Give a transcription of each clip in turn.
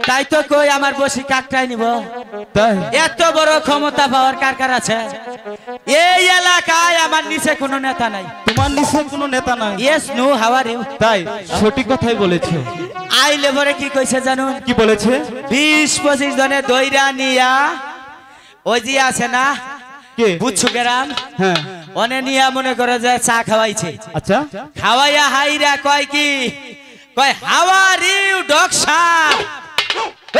তাই তো কই আমার বসি কাকটাই নিব তাই এত বড় ক্ষমতা পাওয়ার কার কার আছে এই এলাকায় আমার নিচে কোনো নেতা নাই তোমার নিচে কোনো নেতা নাই yes no how are you তাই সঠিক কথাই বলেছো আইলে পরে কি কইছে জানুন কি বলেছে 20-25 জনে দইরা নিয়া ওই যে আছে না কে বুঝছো গ্রাম হ্যাঁ অনে নিয়া মনে করে যে চা খাওয়াইছে আচ্ছা খাওয়াইয়া হাইরা কয় কি কয় হাউ আর ইউ ডকসা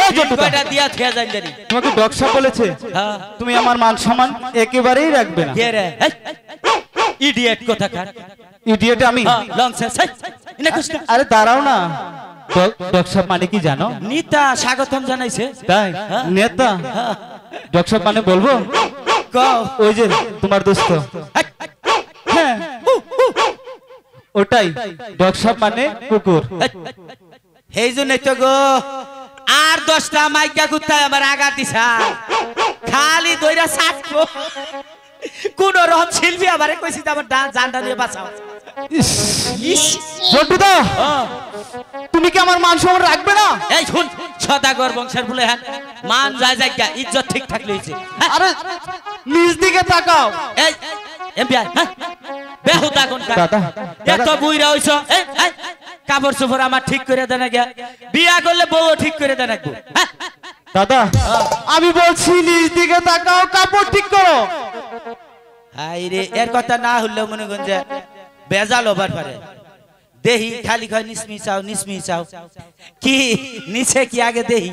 এই জটুটা কয়টা দিয়া থিয়া যাই জানি তোমাকে ডকসা বলেছে হ্যাঁ তুমি আমার মান সম্মান একেবারেই রাখবে না কে রে ইডিয়েট কোথাকার ইডিয়েট আমি লং সেন্স ইনা কষ্ট আরে দাঁড়াও না ডকসা মানে কি জানো নিতা স্বাগতম জানাইছে তাই নেতা ডকসা মানে বলবো কও ওই যে তোমার দোস্ত হ্যাঁ ওটাই ডকসা মানে কুকুর এই জন্যই তো গো আর 10টা মাইকা কুত্তায় আমার আগা দিছা খালি দইরা সাতকো কোন রকম শিল্পী আমারে কইছি আমার জানটা দিয়ে বাঁচাও জটুদা তুমি কি আমার মান সম্মান রাখবে না এই শুন সদাগর বংশের বলে হ্যাঁ মান যায় জায়গা ইজ্জত ঠিক থাকলে হইছে আরে নিজ দিকে তাকাও এই এমবিআই হ্যাঁ বেহুদা কোন দাদা এত বুইরা হইছো এই কাপড় চোপড় আমার ঠিক করে দেন গিয়া বিয়া করলে বউ ঠিক করে দেন একটু দাদা আমি বলছি নিজ দিকে তাকাও কাপড় ঠিক করো হাই রে এর কথা না হইলে মনে করেন যে বেজাল হবার পারে দেহি খালি কয় নিসমি চাও কি নিচে কি আগে দেহি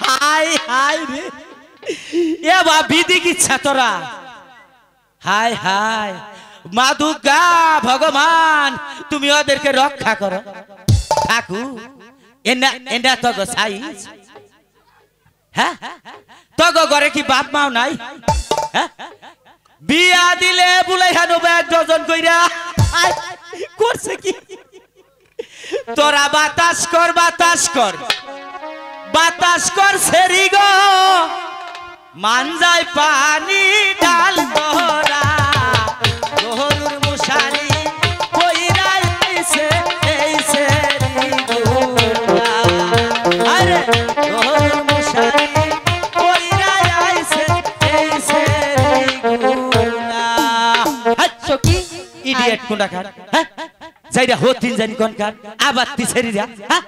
হাই হাই রে এ বা বিধি কি ছাতরা হাই হাই মা দুর্গা ভগবান তুমি ওদেরকে রক্ষা করো ঠাকুর এনা এনা তো গো সাইজ হ্যাঁ তগো ঘরে কি বাপ মাও নাই বিয়া দিলে বুলাইহা নবে 1 ডজন কইরা করছে কি তোরা বাতাস কর সেরি গো মান যায় পানি ডাল তোরা গহরুর মুশারি কইরা আইছে এই সেরি গো আরে গহরুর মুশারি কইরা আইছে এই সেরি গো আচ্ছা কি ইডিয়েট কোনটা কার হ্যাঁ যাইরা হতিন জানি কোন কার আবাত্তি সেরিরা হ্যাঁ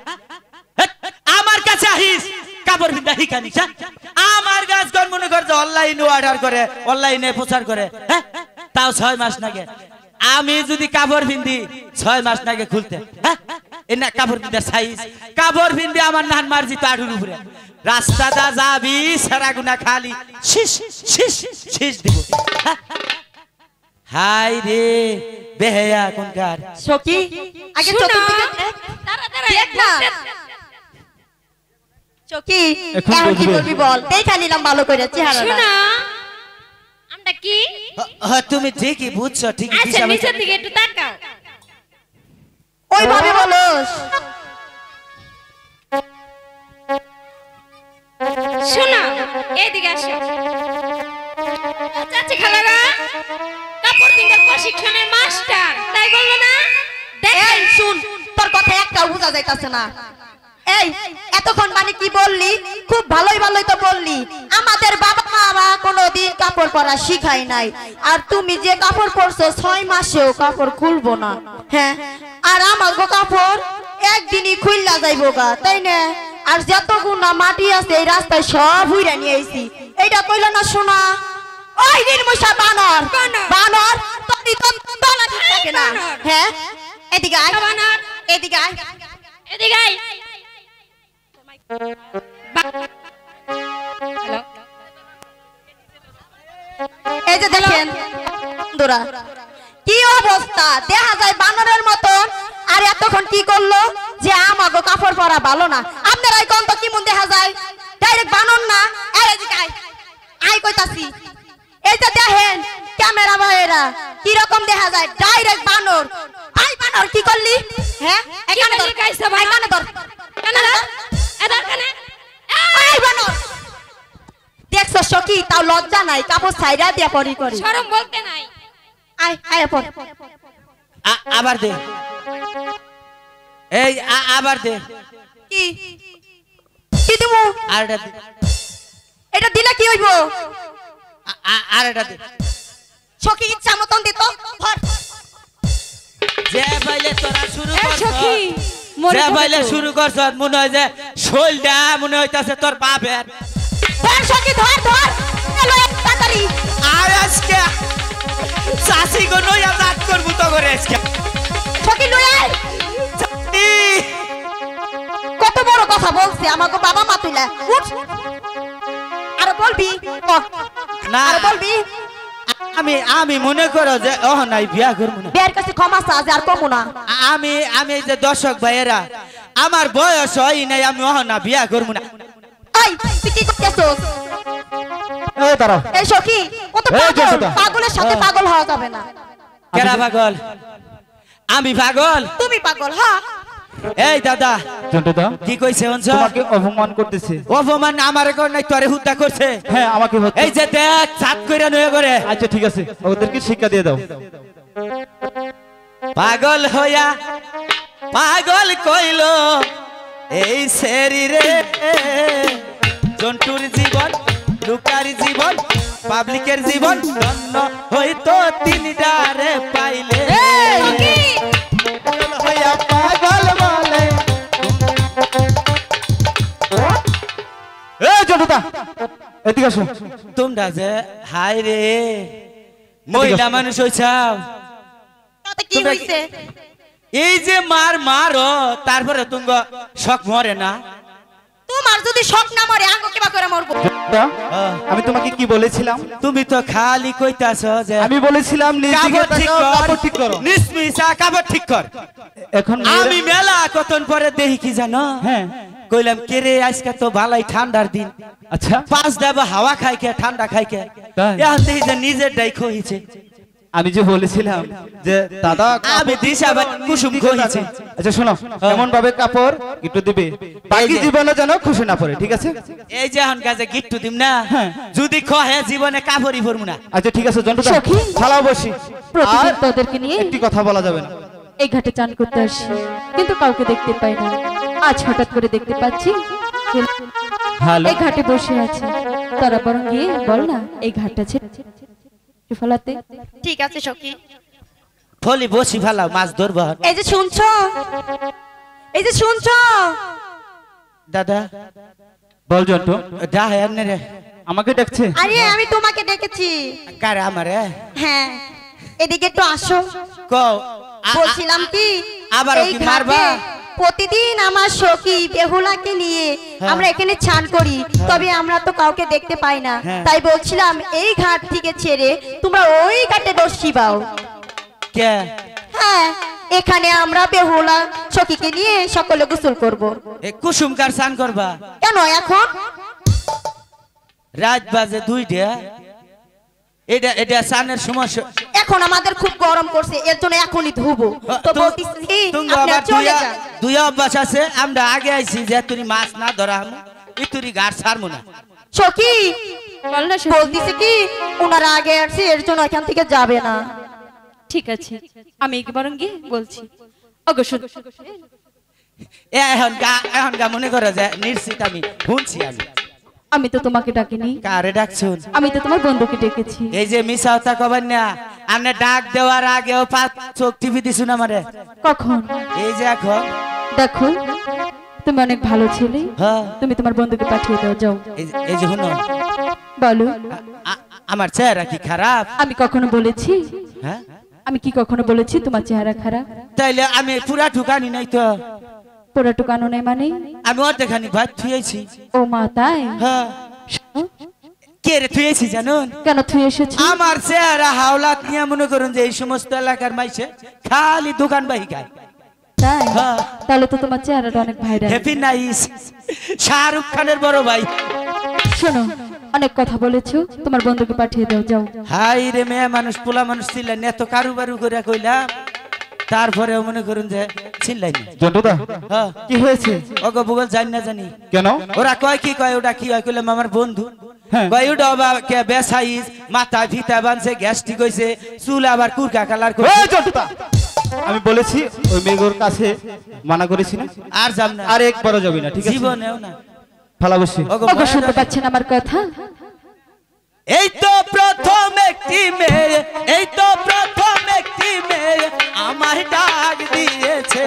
আমার কাছে আহিস কাপড় বিন্দা হিকানি আমার গাছ কোন মনে করছে অনলাইনে অর্ডার করে অনলাইনে প্রচার করে হ্যাঁ তাও 6 মাস লাগে আমি যদি কাপড় বিন্দি 6 মাস লাগে খুলতে হ্যাঁ এনা কাপড় বিন্দার সাইজ কাপড় বিন্দি আমার নান মারজি তাড়ুর উপরে রাস্তাটা যাবি সারা গুনা খালি শীষ দিব হাই রে বেহায়া কোনকার সখী আগে চতুর্দিকে দেখ না চকি এখন কি বলবি বল দেখা নিলাম ভালো করে চেহারা শোনা আমরা কি তুমি ঠিকই বুঝছো ঠিকই আচ্ছা নিচের দিকে একটু তাকাও ওইভাবে বলস শোনা এদিকে আসো চাচি খালারা কাপড় বিন্দার প্রশিক্ষণের মাস্টার তাই বলবো না এই শুন তোর কথা একটাও বোঝা যাইতাছে না এই এতক্ষণ মানে কি বললি খুব ভালোই তো বললি আমাদের বাবা মা কোনোদিন কাপড় পরা শিখাই নাই আর তুমি যে কাপড় পরছো 6 মাসেও কাপড় খুলবো না হ্যাঁ আর আমার গো কাপড় একদিনই খুললা যাইবো গা তাই না আর যতগুনা মাটি আছে এই রাস্তায় সব হুইরা নিয়ে আইছি এইটা কইলা না শোনা ওই দিন মুসা বানর তোরই তো তোলা থাকে না হ্যাঁ এদিকে আয় বানর এদিকে আয় এই যে দেখেন বন্ধুরা কি অবস্থা দেখা যায় বানরের মতন আর এতক্ষণ কি করলো যে আমাগো কাপড় পরা ভালো না আপনারাই কোন তো কেমন দেখা যায় ডাইরেক্ট বানর না এদিকে আয় কইতাছি এই যে দেখেন ক্যামেরা ভাইরা কি রকম দেখা যায় ডাইরেক্ট বানর আই বানর কি করলি হ্যাঁ এখানে ধর কাইছে ভাই কানে ধর এদার কানে আই বানর দেখছো সখী তাও লজ্জা নাই কাপড় ছাইরা দিয়া পরি করি শরম বলতে নাই আয় আয় পর আবার দে এই আবার দে কি কি দিমু আর এটা দে এটা দিলে কি হইব আর এটা দে সখী ইচ্ছা মতন দিত ধর যে বাইলে তোরা শুরু এই করছ সখী মরে যে যাবে বাইলে তো। শুরু করছ মনে হয় যে শৈলটা মনে হইতাছে তোর বাপের ধর সখী ধর ধর এলো তাড়াতাড়ি আর আজকে চাষি গো নইয়া জাত করবো তো করে আজকে সখী লই আয় চাচি, কত বড় কথা বলছে আমাকে বাবা মা তুইলা উঠ আর বলবি না আর বলবি আমি মনে করো যে নাই বিয়া করবো না বের কাছে ক্ষমা চাস আর কমু না আমি এই যে দর্শক ভাইয়েরা আমার বয়স হয় নাই আমি না বিয়া করবো না এই তুই কি করতেছস এই দাঁড়াও এই সখী কত এই পাগল জন্টুদা। পাগলের সাথে পাগল হওয়া যাবে না কেরা পাগল আমি পাগল তুমি পাগল হ্যাঁ এই দাদা জন্টুদা কি কইছে অঞ্চ তোমাকে অপমান করতেছে। অপমান আমার কর নাই তোরে হুদ্দা করছে হ্যাঁ আমাকে হচ্ছে। এই যে দেখ ছাদ কইরা নয়ে করে আচ্ছা ঠিক আছে ওদেরকে শিক্ষা দিয়ে দাও। পাগল হইয়া পাগল কইল এই শরীরে জন্তুর জীবন লুকার জীবন পাবলিকের জীবন ধন্য হইতো তিনটারে পাইলে সখী পাগল হইয়া পাগল বলে। এই জন্টুদা এদিকে আসো। তোমরা যে হাই রে মহিলা মানুষ হইছাও তাতে কি তোমরা হইছে এই যে মারো তারপরে তুঙ্গ শখ মরে না তোমার যদি শখ না মরে আঙ্গ কিবা করে মরবো জন্টুদা, আমি তোমাকে কি বলেছিলাম? তুমি তো খালি কইতাছ যে আমি বলেছিলাম নিজ দিকে কাপড় ঠিক তাকাও, কর কাপড় ঠিক করো। নিসমিসা কাপড় ঠিক কর এখন আমি মেলা কতন পরে দেখি কি জানো হ্যাঁ কইলাম কে রে আজকে তো ভালাই ঠান্ডার দিন আচ্ছা পাঁচ দেবা হাওয়া খাই কে ঠান্ডা খাই কে তাই? এখন দেখি যে নিজের ডাই খইছে আমি যে বলেছিলাম যে দাদা আমি দিশা বা কুসুম খইছে আচ্ছা শোনো এমন ভাবে কাপড় একটু দিবে বাকি যে- জীবনে যেন খুশি না পড়ে, ঠিক আছে? এই যে এখন কাজে গিট্টু দিম না হ্যাঁ। যদি খহে জীবনে কাপড়ই পরমু না আচ্ছা ঠিক আছে জন্টু সখী। ছাড়াও বসি। প্রতিদিন আর তোদেরকে নিয়ে একটি কথা বলা যাবে না। এই ঘাটে চান করতে আসি, কিন্তু কাউকে দেখতে পাই না। আজ হঠাৎ করে দেখতে পাচ্ছি হ্যালো এই ঘাটে বসে আছে। তারা বরং গিয়ে বল না এই ঘাটটা ছেড়ে ফলাতে। ঠিক আছে সখী ফলি বসি ফেলাও মাছ ধরবো এই যে শুনছো এই যে শুনছো দাদা বল জন্টু ডাহে আনে রে আমাকে ডাকছে। আরে আমি তোমাকে ডেকেছি কারে আমারে হ্যাঁ এদিকে একটু আসো কও বলছিলাম কি আবারও এই কি মারবা? ঘাটে প্রতিদিন আমার সখী বেহুলাকে নিয়ে হ্যাঁ। আমরা এখানে চান করি, তবে আমরা তো কাউকে দেখতে পাই না। হ্যাঁ। তাই বলছিলাম এই ঘাট থেকে ছেড়ে তোমরা ওই ঘাটে বসিবাও। কে হ্যাঁ এখানে আমরা বেহুলা সখীকে নিয়ে সকলে গোসল করব। এ কুসুম কার স্নান করবা কেন এখন রাত বাজে 2টা এটা স্নানের সমস্যা এখন আমাদের খুব গরম করছে, এর জন্য এখনই ধুবো। তো বলতেছি তুমি আপনারা আবার চলে যান। দুই অভ্যাস আছে আমরা আগে আইছি যে তুই মাছ না ধরা হামু তুই গাছ ছাড়মু না সখী বল না সখী। বলতেছি কি ওনারা আগে আসছে, এর জন্য এখান থেকে যাবে না। ঠিক আছে আমি বরং গিয়ে বলছি। ওগো শুন, এখন গা মনে করে যে নিশ্চিত আমি শুনছি আমি তো তোমাকে ডাকিনি, কারে ডাকছুন আমি তো তোমার বন্ধুকে ডেকেছি। এই যে মিশা হতা কবেন না আপনি ডাক দেওয়ার আগেও পাঁচ চোখ টিভি দিছুন আমারে কখন? এই যে এখন দেখো তুমি অনেক ভালো ছেলে, হ্যাঁ তুমি তোমার বন্ধুকে পাঠিয়ে দাও। যাও এই যে শুনো বলো। আমার চেহারা কি খারাপ আমি কখনো বলেছি? হ্যাঁ আমি কি কখনো বলেছি তোমার চেহারা খারাপ? তাইলে আমি পুরা ঠুকানি নাই তো পোড়া টুকানো নেই মানে? আমি অর্ধেখানি ভাত থুয়েছি ও মা তাই? হ্যাঁ কে রে থুয়েছি জানুন কেন তুই এসেছো? আমার চেহারা হাওলাত নিয়ে মনে করুন যে এই সমস্ত এলাকার মাইছে খালি দোকান বাহি খায় তাই? হ্যাঁ। তাহলে তো তোমার চেহারাটা অনেক ভাইরাল। হ্যাপি নাইস শাহরুখ খানের বড় ভাই শোনো অনেক কথা বলেছো, তোমার বন্ধুকে পাঠিয়ে দাও। যাও। হাই রে মেয়ে মানুষ পোলা মানুষ ছিলেন এত কারুবারু করে কইলাম তারপরে মনে করুন যে চিল্লাই না জন্টুদা হ্যাঁ কি হয়েছে? ওগো ভূগোল জানি না জানি কেন? ওরা কয় কি কয় ওটা কি হয় কইলাম আমার বন্ধু হ্যাঁ। কয় ওটা আবার কে বেসাইজ মাথা ফিতা বানছে গ্যাস্ট্রিক হইছে চুল আবার কুরকা কালার এই করছে জন্টুদা আমি বলেছি ওই মেয়েগুলোর কাছে মানা করেছি না, আর যাব না, আর একবারও যাবি না, ঠিক আছে? জীবনেও না। ফালা বসি। ওগো ওগো শুনতে পাচ্ছেন আমার কথা? এই তো প্রথম একটি মেয়ে, এই তো প্রথম একটি মেয়ে আমায় ডাক দিয়েছে,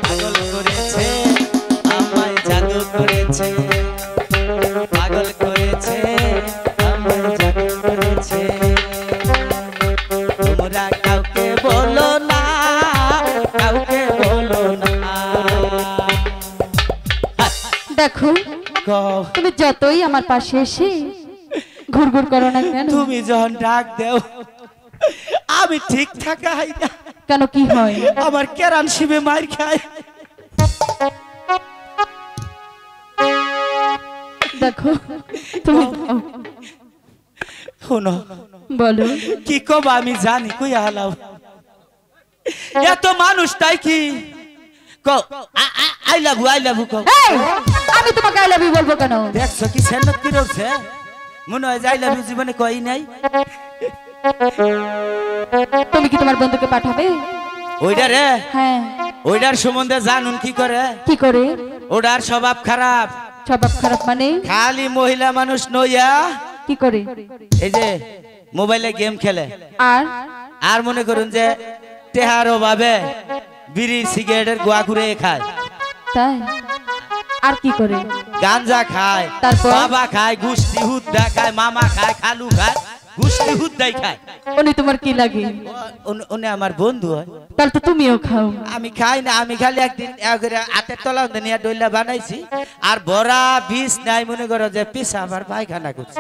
পাগল করেছে আমায়, জাদু করেছে, পাগল করেছে আমায়, জাদু করেছে। তোমরা কাউকে বলো না, কাউকে বলো না। দেখো কও, তুমি যতই আমার পাশে এসে ঘুরঘুর করো না কেন, তুমি যখন ডাক দেও আমি ঠিক থাকাই না, কেন কি হয়? আমার কেরান শিবে মার খায়। দেখো তুমি যাও। শোনো, বলো কি কব আমি জানি, কই হালাও এত মানুষ তাই কি কও, আই লাভ ইউ কও। এই, আমি তোমাকে আই লাভ ইউ বলবো কেন? দেখছো কি সেন্নত কি রয়েছে, মনে হয় আই লাভ ইউ জীবনে কই নাই। তুমি কি তোমার বন্ধুকে পাঠাবে? ওইটা রে, হ্যাঁ। ওইটার সম্বন্ধে জানুন কি করে, কি করে? ওটার স্বভাব খারাপ, স্বভাব খারাপ মানে? খালি মহিলা মানুষ নইয়া কি করে? এই যে মোবাইলে গেম খেলে, আর আর মনে করুন যে টেহার অভাবে বিড়ি সিগারেটের গোয়া ঘুরে খায়, তাই? আর কি করে? গাঞ্জা খায়, তারপর? বাবা খায়, গুষ্টি হুদ্দা খায়, মামা খায়, খালু খায়, গুষ্টি হুদ্দাই খায়। উনি তোমার কি লাগে? উনি আমার বন্ধু হয়। তাহলে তো তুমিও খাও। আমি খাই না, আমি খালি একদিন হাতের তলা নিয়ে ডইলা বানাইছি, আর ভরা বিষ নাই, মনে করো যে পিসা আমার পায়খানা করছে।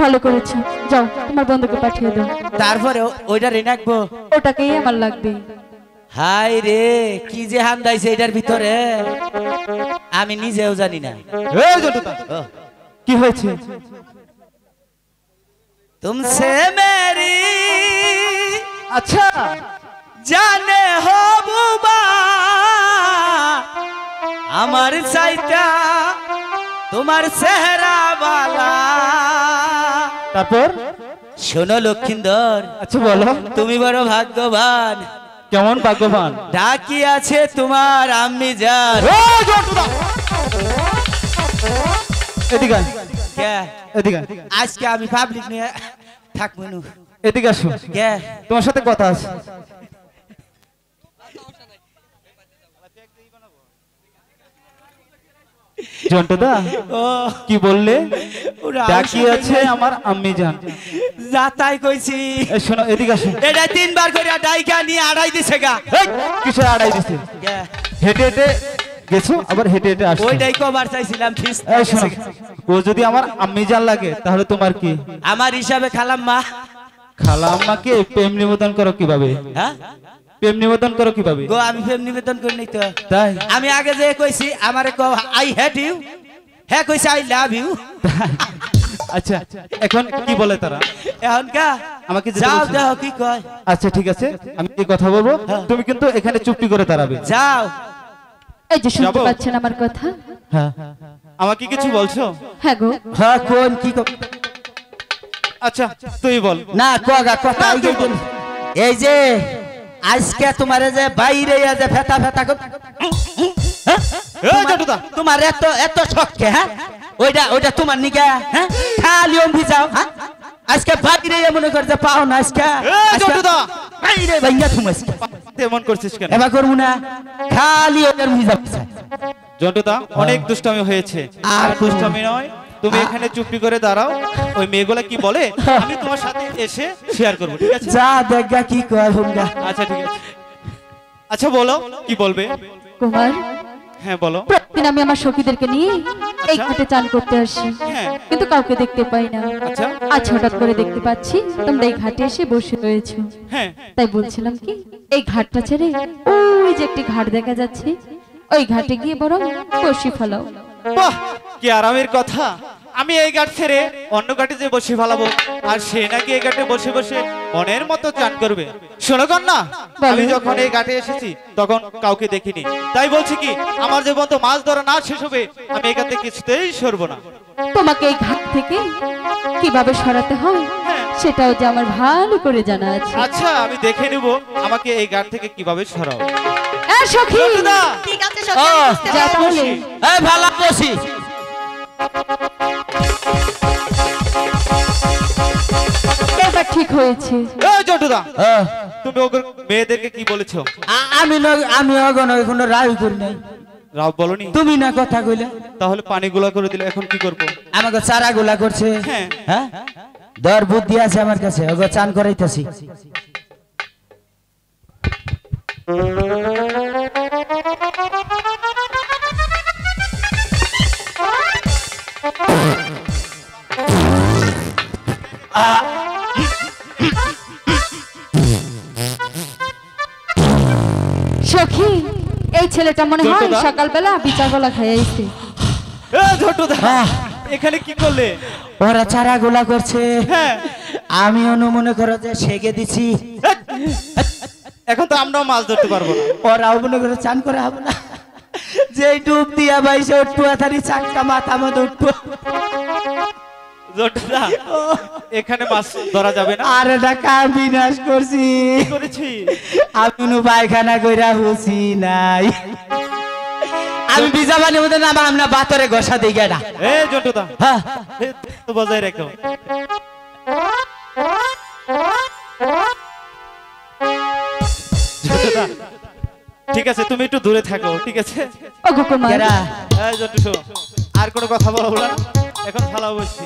ভালো করেছো, যাও তোমার বন্ধুকে পাঠিয়ে দাও। তারপরে ওইটা রে নাকবো, ওটাকেই আমার লাগবে। হাই রে কি যে হান্দাইছে এটার ভিতরে আমি নিজেও জানি না। এই জটুদা, ও, কি হয়েছে? তুমসে মেরি আচ্ছা, জানে হো বুবা, আমার চাইতা তোমার চেহারা বালা। তারপর? শোনো লক্ষিন্দর, আচ্ছা বলো, তুমি বড় ভাগ্যবান, কেমন ভাগ্যবান? ডাকি আছে তোমার আম্মি জান। এই জটুদা, এদিকে আয়, কে এদিকে আয়, আজকে আমি পাবলিক নিয়ে থাকবো না। এদিকে আসো, কে তোমার সাথে কথা আছে। জন্টুদা, ও কি বললে? ওরা ডাকি আছে আমার আম্মি জান। যা তাই কইছি, এই শোনো, এদিকে আসো। এটা তিনবার করে ডাইকা নিয়ে আড়াই দিছে গা। এই, কিসের আড়াই দিছে? কে? হেঁটে হেঁটে গেছো, আবার হেঁটে হেঁটে আসছো। ওইটাই কবার চাইছিলাম ফিস। এই শোনো, ও যদি আমার আম্মি জান লাগে তাহলে তোমার কি? আমার হিসাবে খালাম মা। খালা আম্মাকে প্রেম নিবেদন করো কিভাবে? হ্যাঁ প্রেম নিবেদন করো কিভাবে? গো, আমি প্রেম নিবেদন করি নাই তো। তাই? আমি আগে যে কইছি আমারে কও আই হেট ইউ, হ্যাঁ কইছে আই লাভ ইউ। আচ্ছা, এখন কি বলে তারা? এখন কা আমাকে যেতে যাও বলছে। দেখো কি কয়। আচ্ছা ঠিক আছে, আমি এই কথা বলবো, তুমি কিন্তু এখানে চুপটি করে দাঁড়াবে। যাও। এই যে শুনতে যাবো? পাচ্ছেন আমার কথা? হ্যাঁ, আমাকে কিছু বলছো? হ্যাঁ গো। হ্যাঁ কোন কি আচ্ছা তুই বল। না কগা কথা এই যে আজকে তোমার যে বাইরে যে ফেতা ফেতা এই জটুদা, তোমার এত এত ছককে, হ্যাঁ ওইটা ওইটা তোমার নিকা, হ্যাঁ খালি অম্ভি যাও, হ্যাঁ আজকে বাইরে মনে করতে পাও না, আজকে জটুদা, বাইরে ভাইয়া তুমি আজকে তেমন করছিস কেন? এবার করবো না, খালি ওদের অম্ভি যাচ্ছে। জটুদা, অনেক দুষ্টামি হয়েছে, আর দুষ্টামি নয়, তুমি এখানে চুপটি করে দাঁড়াও, ওই মেয়েগুলা কি বলে আমি তোমার সাথে এসে শেয়ার করবো, ঠিক আছে? যা দেখা কি কয় হুঙ্গা। আচ্ছা ঠিক আছে, আচ্ছা বলো কি বলবে? কুমার, হ্যাঁ বলো। প্রতিদিন আমি আমার সখীদেরকে নিয়ে এই ঘাটে চান করতে আসি, হ্যাঁ। কিন্তু কাউকে দেখতে পাই না। আচ্ছা। আজ হঠাৎ করে দেখতে পাচ্ছি তোমরা এই ঘাটে এসে বসে রয়েছো। হ্যাঁ। তাই বলছিলাম কি, এই ঘাটটা ছেড়ে ওই যে একটি ঘাট দেখা যাচ্ছে, ওই ঘাটে গিয়ে বরং বসে ফেলাও। বাহ, কি আরামের কথা! আমি এই ঘাট ছেড়ে অন্য ঘাটে যে বসে ফেলাবো, আর সে নাকি এই ঘাটে বসে বসে মনের মতো চান করবে। শোনো কন্যা, আমি যখন এই ঘাটে এসেছি তখন কাউকে দেখিনি, তাই বলছি কি আমার যে বন্ধু মাছ ধরা না শেষ হবে আমি এই ঘাটে কিছুতেই সরবো না। তোমাকে এই ঘাট থেকে কিভাবে সরাতে হয় সেটাও যে আমার ভালো করে জানা আছে। আচ্ছা আমি দেখে নিব আমাকে এই ঘাট থেকে কিভাবে সরাও। এ সখী, জটুদা, ঠিক আছে সখী, আমি বুঝতে যা পারলাম। বলে এই ভালো বসি এবার ঠিক হয়েছে। এই জটুদা, তুমি ওকে মেয়েদেরকে কি বলেছো? আমি অগণ কোনো রায় করি নাই, রাও বলনি, তুমি না কথা কইলে। তাহলে পানিগুলা করে দিলে এখন কি করব? আমাকে চারা গুলা করছে, হ্যাঁ। হ্যাঁ দর বুদ্ধি আছে আমার কাছে, ওগো চান করাইতেছি। সখী, এই ছেলেটা মনে হয় জটুদা? সকালবেলা বিচার গলা খাইয়াইছে। এ জটুদা, এখানে কি করলে? ওরা চারা গুলা করছে, হ্যাঁ। আমি মনে করো যে সেগে দিছি। এখন তো আমরাও মাছ ধরতে পারবো না। ওরাও মনে করে চান করে হবে না, যে ডুব দিয়া বাইসে উঠবো তারি চাক্কা মাথা মতো উঠবো। জটুদা, এখানে মাছ ধরা যাবে না। আর টাকা বিনাশ করছি, কি করেছি? আমি কোনো পায়খানা কইরা হুসি নাই। আমি বিজা বানিয়ে মধ্যে নাম আমরা বাতরে ঘষা দিই গেডা। এ জটুদা, হ্যাঁ এ তো বজায় রাখো। জটুদা, ঠিক আছে তুমি একটু দূরে থাকো, ঠিক আছে? ওগো কুমার, কেরা এই জটু, আর কোনো কথা বলবো না, এখন ভালো বলছি।